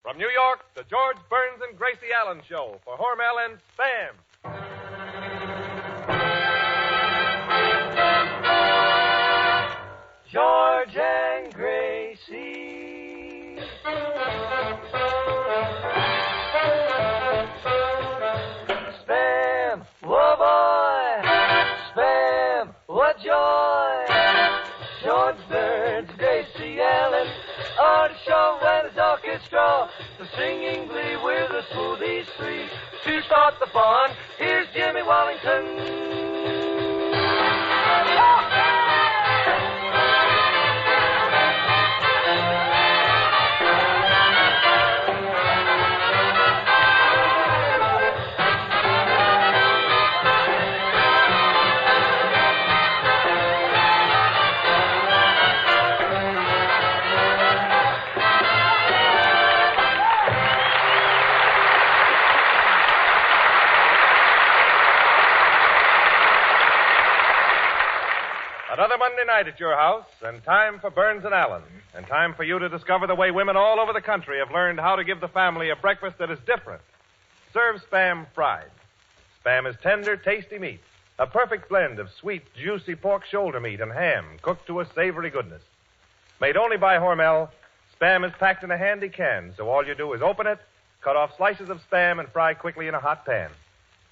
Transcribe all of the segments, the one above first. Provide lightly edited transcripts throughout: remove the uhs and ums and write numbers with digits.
From New York, the George Burns and Gracie Allen Show for Hormel and Spam. George and Gracie. Spam, whoa boy. Spam, what joy. George Burns, Gracie Allen, on the show and his orchestra, the singing glee with the smoothies three. To start the fun, here's Jimmy Wallington. Another Monday night at your house, and time for Burns and Allen, and time for you to discover the way women all over the country have learned how to give the family a breakfast that is different. Serve Spam fried. Spam is tender, tasty meat, a perfect blend of sweet, juicy pork shoulder meat and ham cooked to a savory goodness. Made only by Hormel, Spam is packed in a handy can, so all you do is open it, cut off slices of Spam, and fry quickly in a hot pan.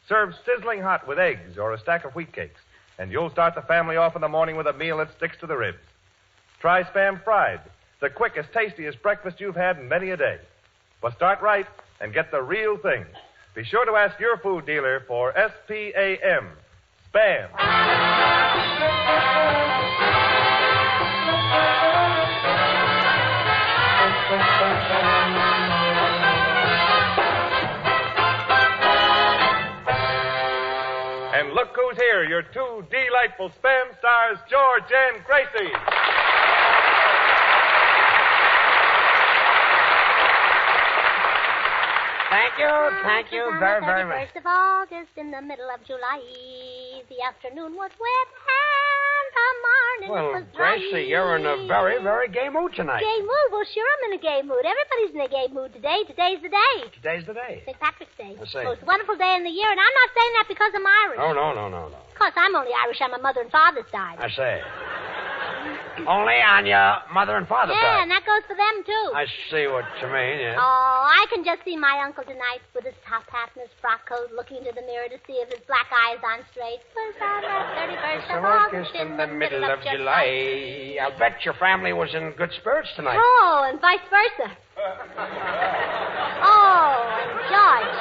Serve sizzling hot with eggs or a stack of wheat cakes, and you'll start the family off in the morning with a meal that sticks to the ribs. Try Spam fried, the quickest, tastiest breakfast you've had in many a day. But start right and get the real thing. Be sure to ask your food dealer for SPAM. Spam. And look who's here, your two delightful Spam stars, George and Gracie. Thank you very, very much. 31st of August, in the middle of July, the afternoon was wet and the morning was dry. Gracie, you're in a very, very gay mood tonight. Gay mood? Well, sure, I'm in a gay mood. Everybody's in a gay mood today. Today's the day. Today's the day. St. Patrick's Day. I see. Most wonderful day in the year, and I'm not saying that because I'm Irish. Oh, no. Of course, I'm only Irish on my mother and father's side. I say. Only on your mother and father's Yeah, side. and that goes for them, too. I see what you mean, yeah. Oh, I can just see my uncle tonight with his top hat and his frock coat looking into the mirror to see if his black eye is on straight. Was on the 31st of August in the middle of July. I'll bet your family was in good spirits tonight. Oh, and vice versa. Oh, and George.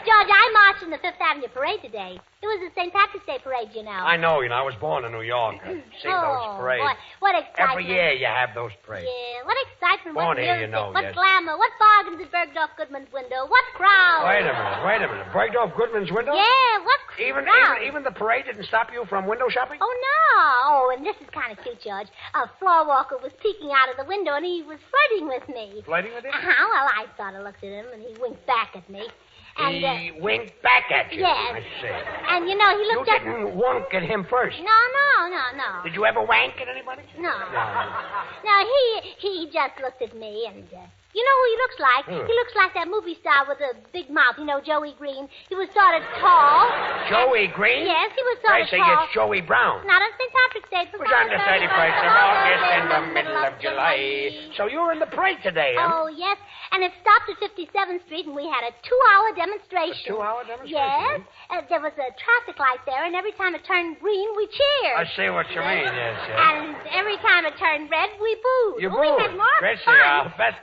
George, I marched in the Fifth Avenue Parade today. It was the St. Patrick's Day Parade, you know. I know. I was born in New York. I've seen those parades. Boy, what excitement. Every year you have those parades. Yeah, what excitement, Born what here, music, you know, what yes. glamour, what bargains at Bergdorf Goodman's window, what crowd. Wait a minute. Bergdorf Goodman's window? Yeah, what crowd. Even the parade didn't stop you from window shopping? Oh, no. Oh, and this is kind of cute, George. A floor walker was peeking out of the window, and he was flirting with me. Flirting with you? Well, I sort of looked at him, and he winked back at me. And, he winked back at you. Yes. I see. And, you know, he looked You didn't wink at him first. No. Did you ever wank at anybody? No. No, he just looked at me, and you know who he looks like? He looks like that movie star with a big mouth, you know, Joey Green. He was sort of tall. Joey Green? Yes, he was sort of Gracie, tall. it's Joey Brown. Not on St. Patrick's Day. It was on the 31st of August in the middle of July. So you were in the parade today, huh? Oh, yes. And it stopped at 57th Street, and we had a 2-hour demonstration. A 2-hour demonstration? Yes. There was a traffic light there, and every time it turned green, we cheered. I see what you mean, yes. And every time it turned red, we booed. You We booed? had more Gracie, fun.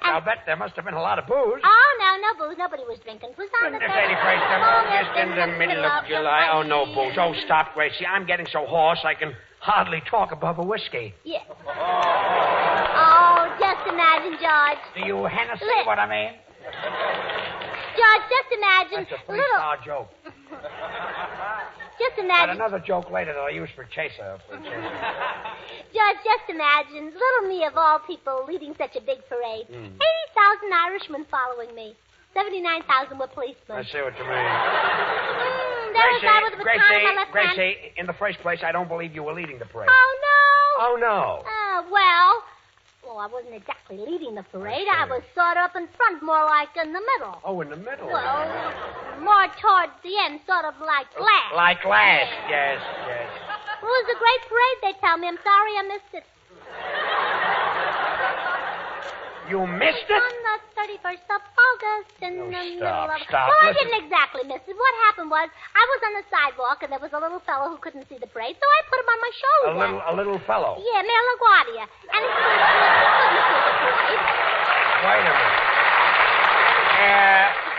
I'll bet there must have been a lot of booze. Oh, no booze. Nobody was drinking. It was on the 31st of August in the middle of July. Oh, no booze. Oh, stop, Gracie. I'm getting so hoarse I can hardly talk above a whiskey. Yeah. Oh, just imagine, George. Do you Hennessy what I mean? George, just imagine. That's a three-star joke. Just Got imagine. another joke later that I'll use for Chaser. George, just imagine. Little me of all people leading such a big parade. 80,000 Irishmen following me. 79,000 were policemen. I see what you mean. There was I with the baton in my left hand. Gracie, in the first place, I don't believe you were leading the parade. Oh, no. Oh, no. Well, Well, I wasn't exactly leading the parade. I was sort of up in front, more like in the middle. Oh, in the middle. Well, more towards the end, sort of like last. Like last, yes. It was a great parade, they tell me. I'm sorry I missed it. You missed it? On the 31st of August in the middle of... Stop. Well, I didn't exactly miss it. What happened was, I was on the sidewalk, and there was a little fellow who couldn't see the parade, so I put him on my shoulder. A little fellow? Yeah, Mayor LaGuardia. And he couldn't see the parade. Wait a minute.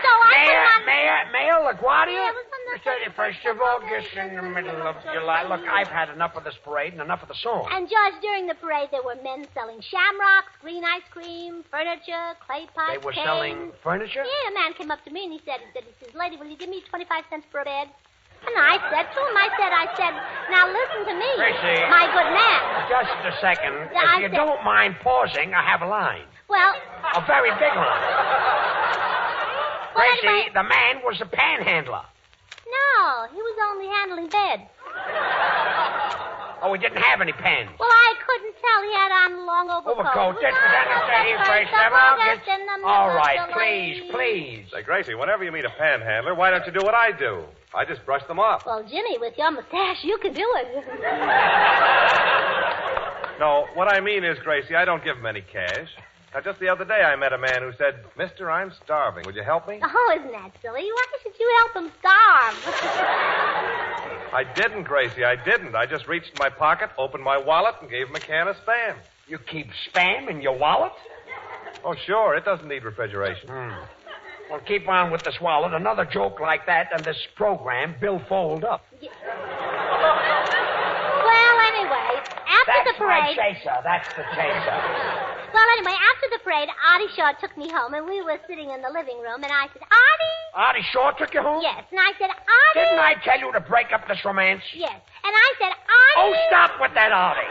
So I put him on... Mayor LaGuardia? Yeah, it was on the 31st of August in the middle of July. Look, I've had enough of this parade and enough of the song. And, George, during the parade, there were men selling shamrocks, green ice cream, furniture, clay pots, They were canes. selling furniture? Yeah, a man came up to me and he said, lady, will you give me 25 cents for a bed? And I said to him, I said, now listen to me, Gracie. my good man. Just a second. Yeah, If you don't mind pausing, I have a line. Well, A very big line. well, Gracie, anyway, the man was a panhandler. no, he was only handling beds. Oh, he didn't have any pens. Well, I couldn't tell. He had on a long overcoat. Just for the 31st of August. All right, please. Say, Gracie, whenever you meet a panhandler, why don't you do what I do? I just brush them off. Well, Jimmy, with your mustache, you can do it. No, what I mean is, Gracie, I don't give them any cash. Now, just the other day, I met a man who said, Mister, I'm starving. Would you help me? Oh, isn't that silly? Why should you help him starve? I didn't, Gracie, I didn't. I just reached in my pocket, opened my wallet, and gave him a can of Spam. You keep Spam in your wallet? Oh, sure, it doesn't need refrigeration. Well, keep on with this wallet. Another joke like that, and this program, Bill fold up. Well, anyway, after the parade... That's the chaser. Well, anyway, after the parade, Artie Shaw took me home, and we were sitting in the living room, and I said, Artie? Artie Shaw took you home? Yes, and I said, Artie? Didn't I tell you to break up this romance? Yes, and I said, Artie? Oh, stop with that, Artie.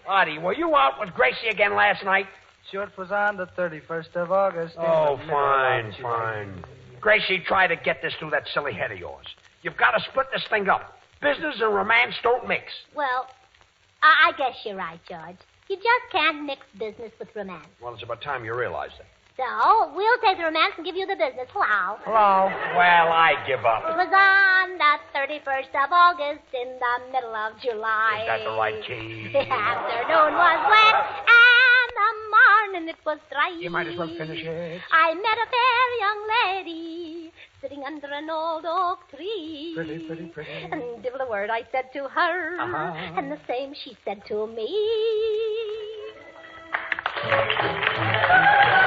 Artie, were you out with Gracie again last night? Sure, it was on the 31st of August. Oh, fine. Gracie, try to get this through that silly head of yours. You've got to split this thing up. Business and romance don't mix. Well, I guess you're right, George. You just can't mix business with romance. Well, it's about time you realized that. So, we'll take the romance and give you the business. Hello. Hello? Well, I give up. It was on the 31st of August in the middle of July. Is that the right key? The afternoon was wet and the morning it was dry. You might as well finish it. I met a fair young lady sitting under an old oak tree. Pretty. And divil a word I said to her, and the same she said to me.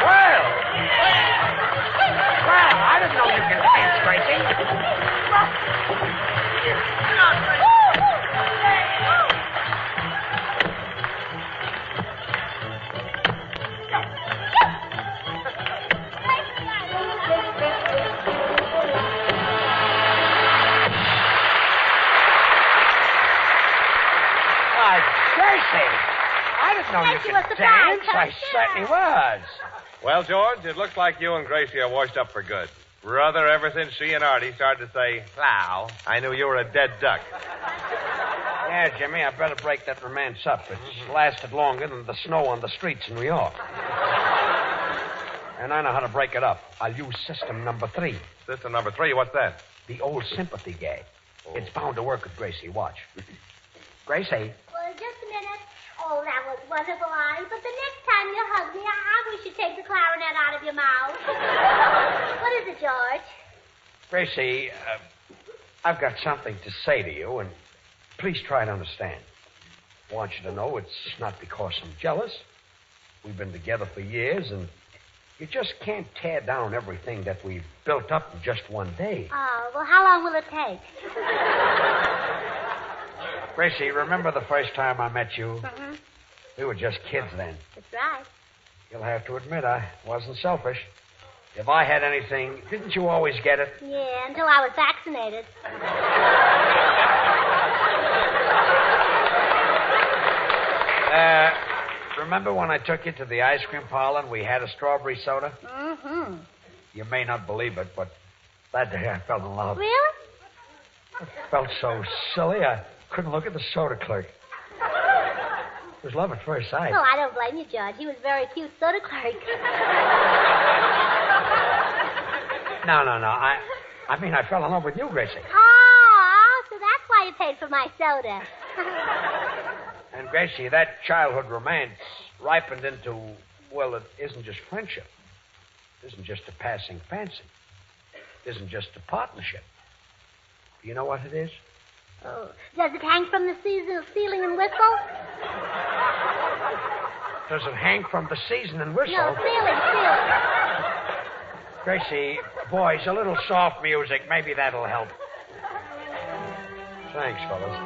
Well, I didn't know you could dance, Gracie. Gracie, I didn't know you could dance. I certainly was. Well, George, it looks like you and Gracie are washed up for good. Brother, ever since she and Artie started to say, plow, I knew you were a dead duck. Yeah, Jimmy, I better break that romance up. It's lasted longer than the snow on the streets in New York. And I know how to break it up. I'll use system number 3. System number 3, what's that? The old sympathy gag. It's bound to work with Gracie. Watch. Gracie. Well, just a minute. Oh, that was wonderful, Artie. But the next time you hug me, I wish you'd take the clarinet out of your mouth. What is it, George? Gracie, I've got something to say to you, and please try to understand. I want you to know it's not because I'm jealous. We've been together for years, and you just can't tear down everything that we've built up in just one day. Oh, well, how long will it take? Gracie, remember the first time I met you? Mm-hmm. We were just kids then. That's right. You'll have to admit I wasn't selfish. If I had anything, didn't you always get it? Yeah, until I was vaccinated. Remember when I took you to the ice cream parlor and we had a strawberry soda? Mm-hmm. You may not believe it, but that day I fell in love. Really? I felt so silly I couldn't look at the soda clerk. It was love at first sight. Oh, I don't blame you, George. He was very cute soda clerk. No. I mean, I fell in love with you, Gracie. Oh, so that's why you paid for my soda. And, Gracie, that childhood romance ripened into, well, it isn't just friendship. It isn't just a passing fancy. It isn't just a partnership. Do you know what it is? Oh, does it hang from the ceiling and whistle? Does it hang from the season and whistle? No, ceiling. Gracie, boys, a little soft music. Maybe that'll help. Thanks, fellas.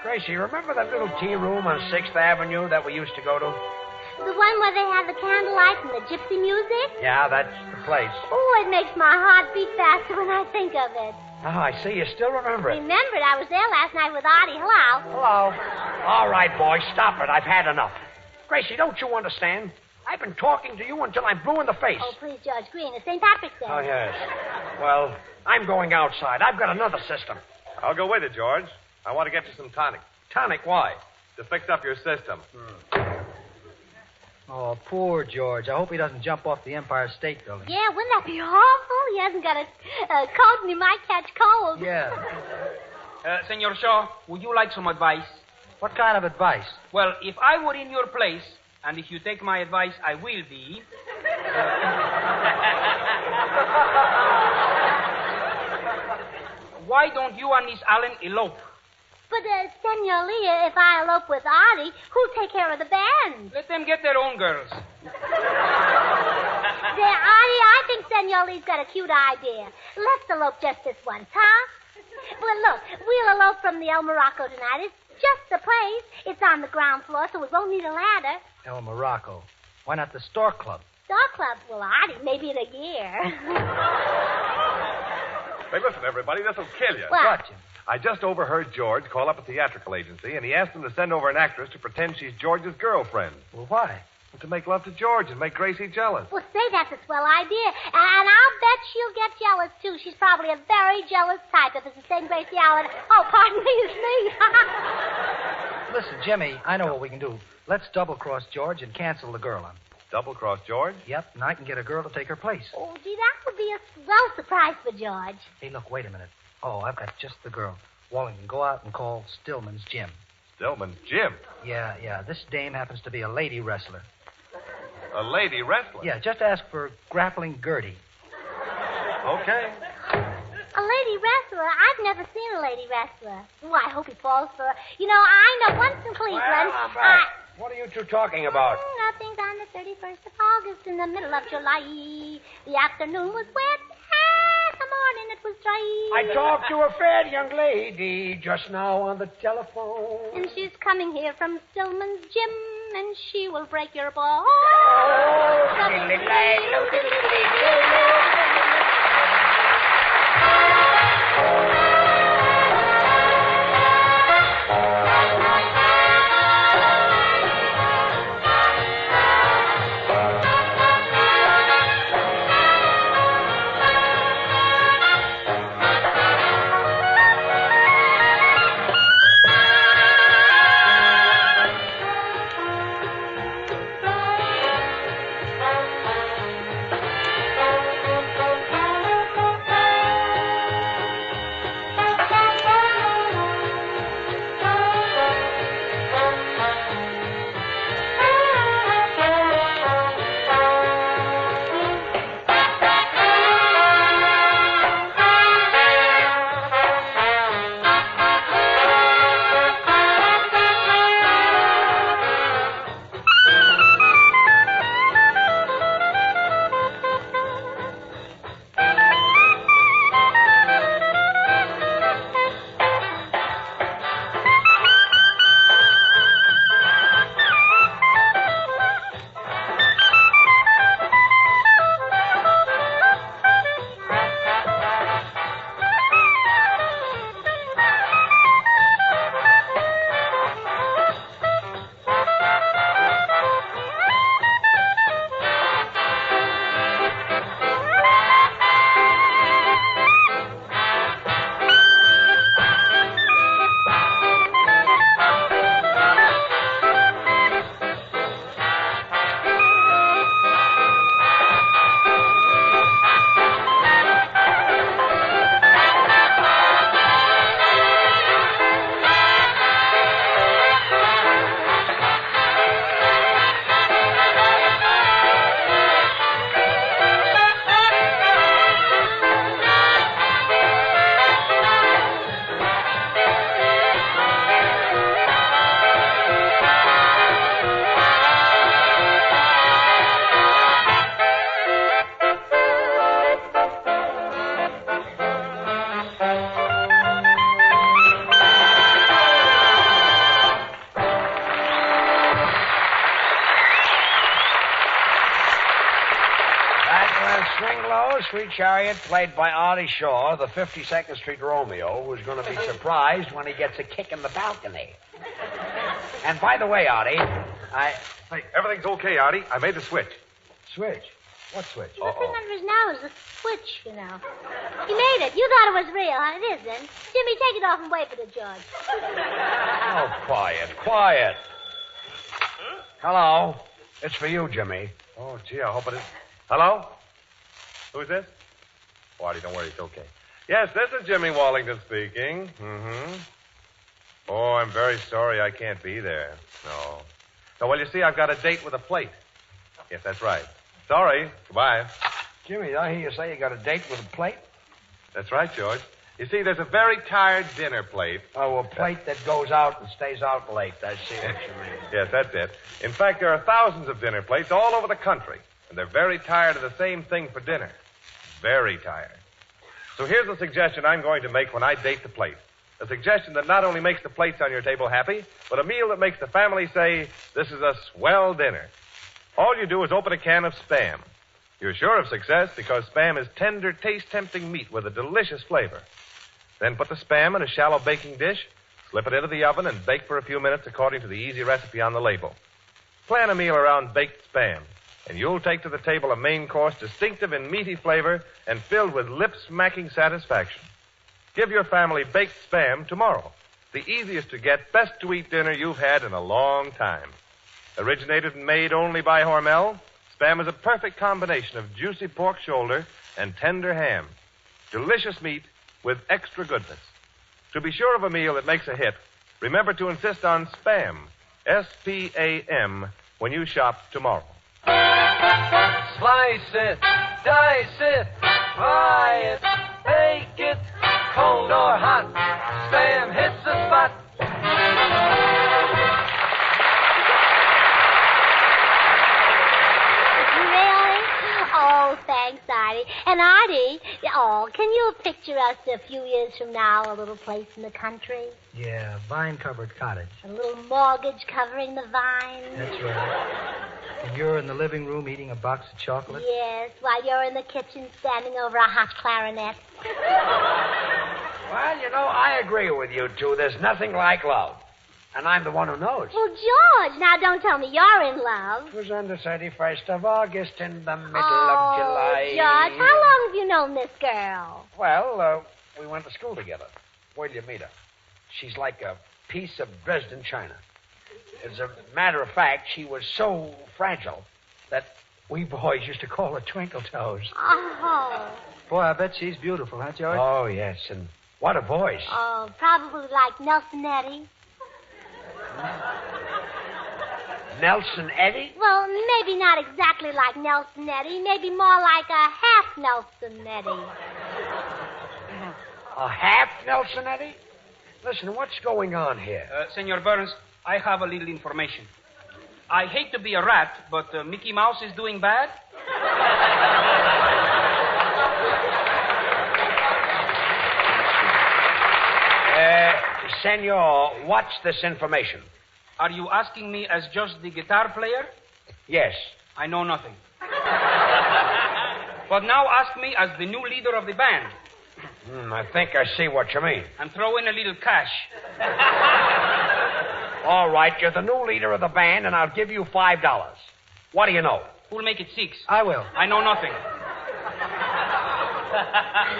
Gracie, remember that little tea room on 6th Avenue that we used to go to? The one where they had the candlelight and the gypsy music? Yeah, that's the place. Oh, it makes my heart beat faster when I think of it. Oh, I see. You still remember it. Remembered, I was there last night with Artie. Hello. Hello. All right, boys, stop it. I've had enough. Gracie, don't you understand? I've been talking to you until I'm blue in the face. Oh, please, George Green. It's St. Patrick's Day. Oh, yes. Well, I'm going outside. I've got another system. I'll go with you, George. I want to get you some tonic. Tonic, why? To fix up your system. Oh, poor George. I hope he doesn't jump off the Empire State Building. Yeah, wouldn't that be awful? He hasn't got a coat and he might catch cold. Yeah. Senor Shaw, would you like some advice? What kind of advice? Well, if I were in your place, and if you take my advice, I will be. Why don't you and Miss Allen elope? But, Senor Lee, if I elope with Artie, who'll take care of the band? Let them get their own girls. There, Artie, I think Senor Lee's got a cute idea. Let's elope just this once, huh? Well, look, we'll elope from the El Morocco tonight. It's just the place. It's on the ground floor, so we won't need a ladder. El Morocco. Why not the Store Club? Store Club? Well, Artie, maybe in a year. Hey, listen, everybody, this'll kill you. What? Jim? I just overheard George call up a theatrical agency, and he asked them to send over an actress to pretend she's George's girlfriend. Well, why? To make love to George and make Gracie jealous. Well, say, that's a swell idea. And I'll bet she'll get jealous, too. She's probably a very jealous type if it's the same Gracie Allen. Oh, pardon me, it's me. Listen, Jimmy, I know what we can do. Let's double-cross George and cancel the girl on him. Double-cross George? Yep, and I can get a girl to take her place. Oh, gee, that would be a swell surprise for George. Hey, look, wait a minute. Oh, I've got just the girl. Wallington, go out and call Stillman's Jim. Stillman's Jim? Yeah. This dame happens to be a lady wrestler. A lady wrestler? Yeah, just ask for Grappling Gertie. Okay. A lady wrestler? I've never seen a lady wrestler. Oh, I hope he falls for her. You know, I know once in Cleveland... Well, I'm back. What are you two talking about? Nothing on the 31st of August in the middle of July. The afternoon was wet and the morning it was dry. I talked to a fair young lady just now on the telephone. And she's coming here from Stillman's Gym, and she will break your ball. That was Swing Low, Sweet Chariot, played by Artie Shaw, the 52nd Street Romeo, who's going to be surprised when he gets a kick in the balcony. And by the way, Artie, Hey, everything's okay, Artie. I made the switch. Switch? What switch? The thing under his nose, the switch, you know. He made it. You thought it was real, huh? It isn't. Jimmy, take it off and wait for the judge. Oh, quiet. Hello. It's for you, Jimmy. Oh, gee, I hope it is. Hello? Who's this? Oh, Artie, don't worry. It's okay. Yes, this is Jimmy Wallington speaking. Mm-hmm. Oh, I'm very sorry I can't be there. No. No, well, you see, I've got a date with a plate. Yes, that's right. Sorry. Goodbye. Jimmy, did I hear you say you got a date with a plate? That's right, George. You see, there's a very tired dinner plate. Oh, a plate that goes out and stays out late. I see what you mean. Yes, that's it. In fact, there are thousands of dinner plates all over the country, and they're very tired of the same thing for dinner. Very tired. So here's a suggestion I'm going to make when I date the plate. A suggestion that not only makes the plates on your table happy, but a meal that makes the family say, this is a swell dinner. All you do is open a can of Spam. You're sure of success because Spam is tender, taste-tempting meat with a delicious flavor. Then put the Spam in a shallow baking dish, slip it into the oven, and bake for a few minutes according to the easy recipe on the label. Plan a meal around baked Spam, and you'll take to the table a main course distinctive in meaty flavor and filled with lip-smacking satisfaction. Give your family baked Spam tomorrow. The easiest to get, best-to-eat dinner you've had in a long time. Originated and made only by Hormel, Spam is a perfect combination of juicy pork shoulder and tender ham. Delicious meat with extra goodness. To be sure of a meal that makes a hit, remember to insist on Spam, S-P-A-M, when you shop tomorrow. Slice it, dice it, fry it, bake it, cold or hot, Spam hits the spot. Really? Oh, thanks, Artie. And Artie, can you picture us a few years from now, a little place in the country? Yeah, vine-covered cottage. A little mortgage covering the vine? That's right. And you're in the living room eating a box of chocolate? Yes, while you're in the kitchen standing over a hot clarinet. Well, you know, I agree with you two. There's nothing like love. And I'm the one who knows. Well, George, now don't tell me you're in love. It was on the 31st of August in the middle of July. George, how long have you known this girl? Well, we went to school together. Where'd you meet her? She's like a piece of Dresden china. As a matter of fact, she was so fragile that we boys used to call her Twinkle Toes. Oh. Boy, I bet she's beautiful, huh, George? Oh, yes, and what a voice. Oh, probably like Nelson Eddy. Nelson Eddy? Well, maybe not exactly like Nelson Eddy. Maybe more like a half Nelson Eddy. A half Nelson Eddy? Listen, what's going on here? Senor Burns, I have a little information. I hate to be a rat, but Mickey Mouse is doing bad. Senor, what's this information? Are you asking me as just the guitar player? Yes. I know nothing. But now ask me as the new leader of the band. I think I see what you mean. And throw in a little cash. All right, you're the new leader of the band, and I'll give you $5. What do you know? Who'll make it 6? I will. I know nothing.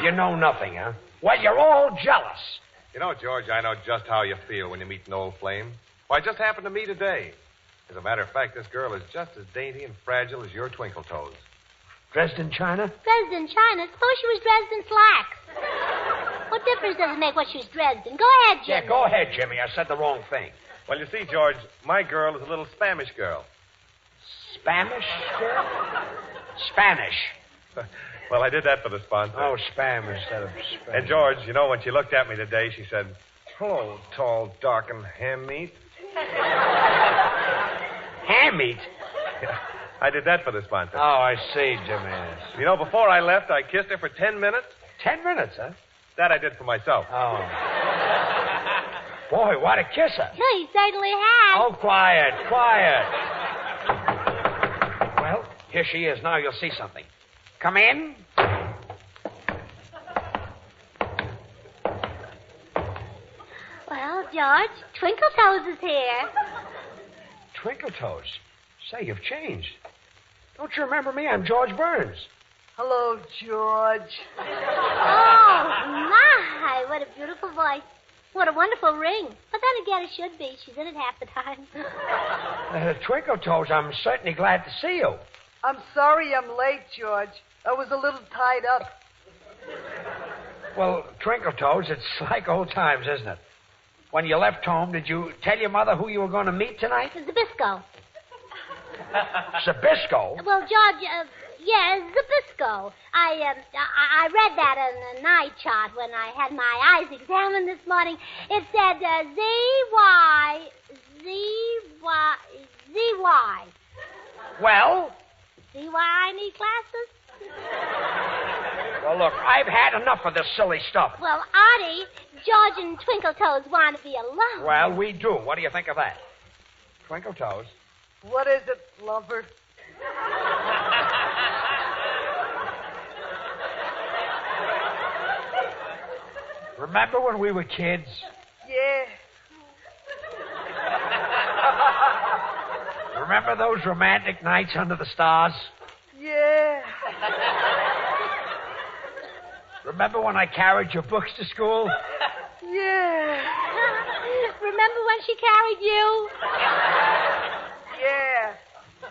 You know nothing, huh? Well, you're all jealous. You know, George, I know just how you feel when you meet an old flame. Well, I just happened to meet today. As a matter of fact, this girl is just as dainty and fragile as your Twinkle Toes. Dresden china? Dresden china? Suppose she was Dresden slacks. What difference does it make what she was Dresden? Go ahead, Jimmy. Yeah, go ahead, Jimmy. I said the wrong thing. Well, you see, George, my girl is a little Spanish girl. Spanish girl? Spanish. Well, I did that for the sponsor. Oh, spam instead of Spanish. And, George, you know, when she looked at me today, she said, hello, tall, dark, and ham meat. Ham meat? I did that for the sponsor. Oh, I see, Jimmy. You know, before I left, I kissed her for 10 minutes. 10 minutes, huh? That I did for myself. Oh. Boy, what a kisser. Yeah, he certainly has. Oh, quiet. Well, here she is. Now you'll see something. Come in. Well, George, Twinkletoes is here. Twinkletoes. Say, you've changed. Don't you remember me? I'm George Burns. Hello, George. Oh, my, what a beautiful voice. What a wonderful ring. But then again, it should be. She's in it half the time. Twinkletoes, I'm certainly glad to see you. I'm sorry I'm late, George. I was a little tied up. Well, Twinkletoes, it's like old times, isn't it? When you left home, did you tell your mother who you were going to meet tonight? Zabisco. Zabisco? Well, George, yeah, Zabisco. I read that on the night chart when I had my eyes examined this morning. It said Z-Y. Well? See why I need glasses? Well, look, I've had enough of this silly stuff. Well, Artie, George and Twinkletoes want to be alone. Well, we do. What do you think of that? Twinkletoes? What is it, lover? Remember when we were kids? Yeah. Remember those romantic nights under the stars? Yeah. Remember when I carried your books to school? Yeah. Remember when she carried you? Yeah.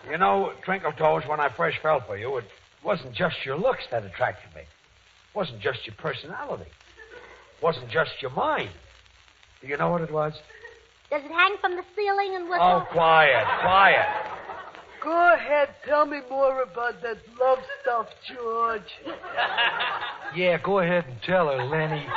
You know, Twinkletoes, when I first fell for you, it wasn't just your looks that attracted me. It wasn't just your personality. It wasn't just your mind. Do you know what it was? Does it hang from the ceiling and whistle? Oh, quiet. Go ahead, tell me more about that love stuff, George. Yeah, go ahead and tell her, Lenny.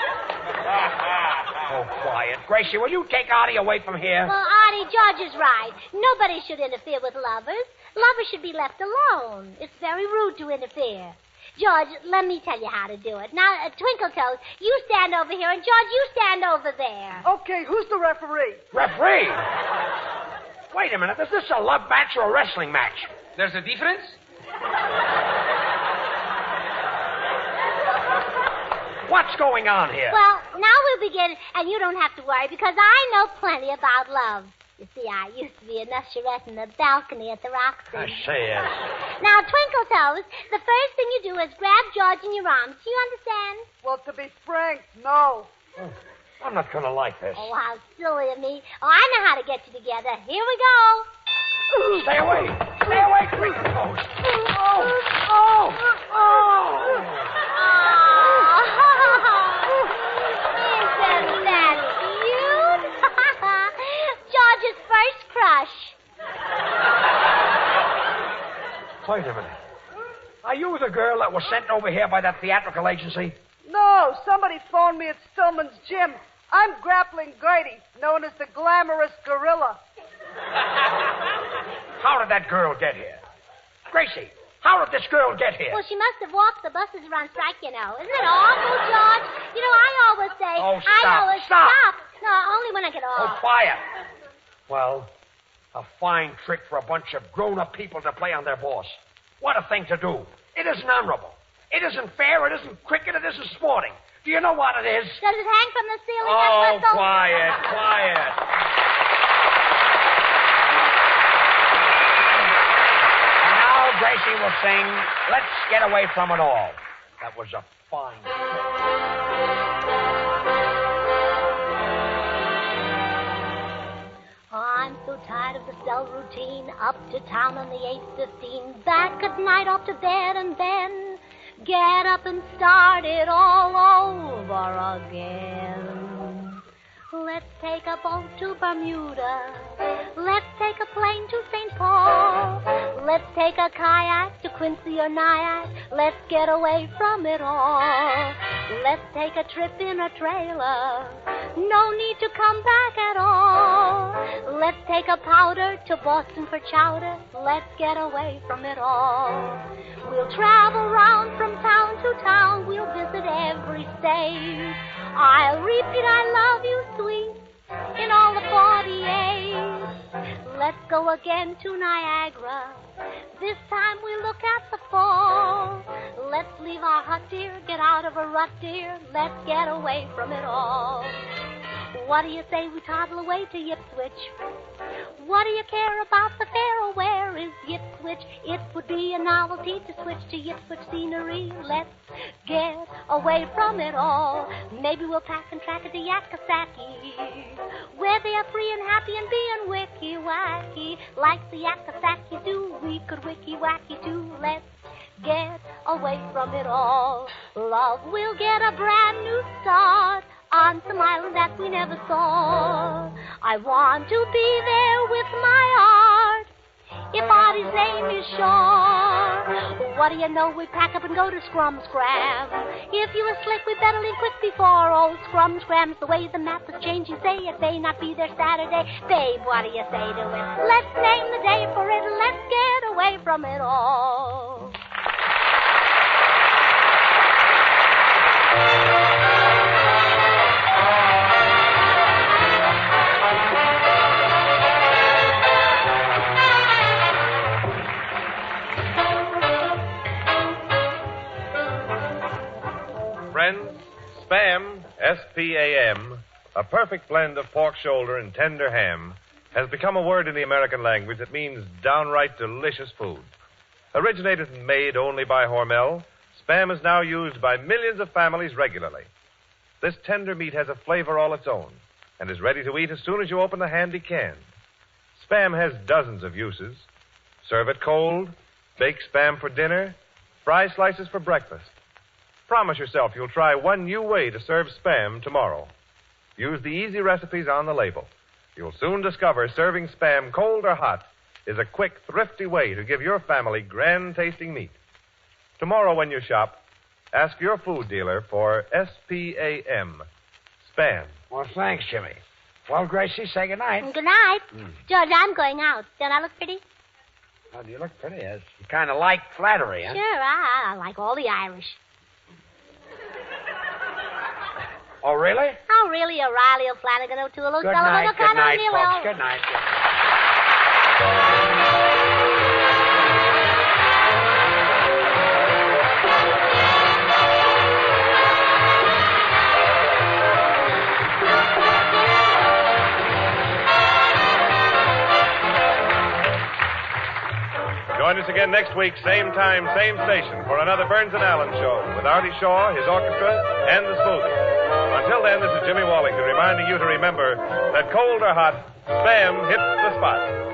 Oh, quiet. Gracie, will you take Artie away from here? Well, Artie, George is right. Nobody should interfere with lovers. Lovers should be left alone. It's very rude to interfere. George, let me tell you how to do it. Now, Twinkletoes, you stand over here, and George, you stand over there. Okay, who's the referee? Referee? Wait a minute. Is this a love match or a wrestling match? There's a difference? What's going on here? Well, now we'll begin, and you don't have to worry, because I know plenty about love. You see, I used to be an usherette in the balcony at the Roxy. I say, yes. Now, Twinkletoes, the first thing you do is grab George in your arms. Do you understand? Well, to be frank, no. Oh, I'm not going to like this. Oh, how silly of me. Oh, I know how to get you together. Here we go. Stay away. Stay away, Twinkletoes. Oh. Isn't that cute? George's first crush. Wait a minute. Are you the girl that was sent over here by that theatrical agency? No, somebody phoned me at Stillman's gym. I'm grappling Grady, known as the glamorous gorilla. How did that girl get here? Gracie, how did this girl get here? Well, she must have walked. The buses are on strike, you know. Isn't it awful, George? You know, I always say... Oh, I stop, always stop. No, only when I get off. Oh, quiet. Well, a fine trick for a bunch of grown-up people to play on their boss. What a thing to do. It isn't honorable. It isn't fair. It isn't cricket. It isn't sporting. Do you know what it is? Does it hang from the ceiling? Oh, quiet. And now Gracie will sing, Let's Get Away From It All. That was a fine I'm so tired of the cell routine. Up to town on the 8:15. Back at night, off to bed, and then get up and start it all over again. Let's take a boat to Bermuda. Let's take a plane to St. Paul. Let's take a kayak to Quincy or Nyack. Let's get away from it all. Let's take a trip in a trailer. No need to come back at all. Let's take a powder to Boston for chowder. Let's get away from it all. We'll travel round from town to town. We'll visit every state. I'll repeat I love you, sweet, in all the 48. Let's go again to Niagara. This time we look at the fall. dear, get out of a rut, dear. Let's get away from it all. What do you say we toddle away to Ipswich? What do you care about the fair, or where is Ipswich? It would be a novelty to switch to Ipswich scenery. Let's get away from it all. Maybe we'll pack and track it to Yakasaki, where they are free and happy and being wicky-wacky. Like the Yakasaki do, we could wicky-wacky too. Let's get away from it all. Love will get a brand new start on some island that we never saw. I want to be there with my heart, if Artie's name is Shaw. What do you know, we pack up and go to Scrum Scram. If you were slick, we better leave quick before old Scrum Scram's the way the map is changing. Say it may not be there Saturday. Babe, what do you say to it? Let's name the day for it. Let's get away from it all. Friends, Spam, S-P-A-M, a perfect blend of pork shoulder and tender ham, has become a word in the American language that means downright delicious food. Originated and made only by Hormel, Spam is now used by millions of families regularly. This tender meat has a flavor all its own and is ready to eat as soon as you open the handy can. Spam has dozens of uses. Serve it cold, bake Spam for dinner, fry slices for breakfast. Promise yourself you'll try one new way to serve Spam tomorrow. Use the easy recipes on the label. You'll soon discover serving Spam cold or hot is a quick, thrifty way to give your family grand-tasting meat. Tomorrow when you shop, ask your food dealer for S-P-A-M, Spam. Well, thanks, Jimmy. Well, Gracie, say goodnight. Good night. George, I'm going out. Don't I look pretty? Oh, you look pretty. You kind of like flattery, huh? Sure, I like all the Irish. Oh, really? Oh, really? O'Reilly, O'Flanagan, O'Toole, Good night, O'Sullivan, good night, O'Connell, folks. Good night. Join us again next week, same time, same station, for another Burns and Allen show with Artie Shaw, his orchestra, and the Smoothies. Until then, this is Jimmy Wallington reminding you to remember that cold or hot, Spam hits the spot.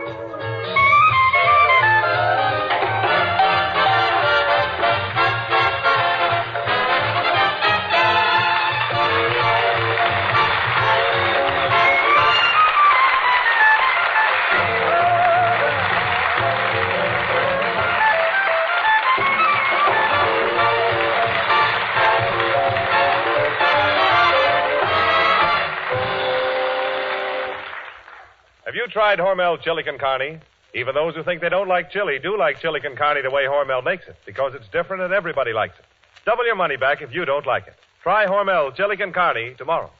Have you tried Hormel chili con carne? Even those who think they don't like chili do like chili con carne the way Hormel makes it, because it's different and everybody likes it. Double your money back if you don't like it. Try Hormel chili con carne tomorrow.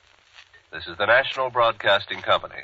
This is the National Broadcasting Company.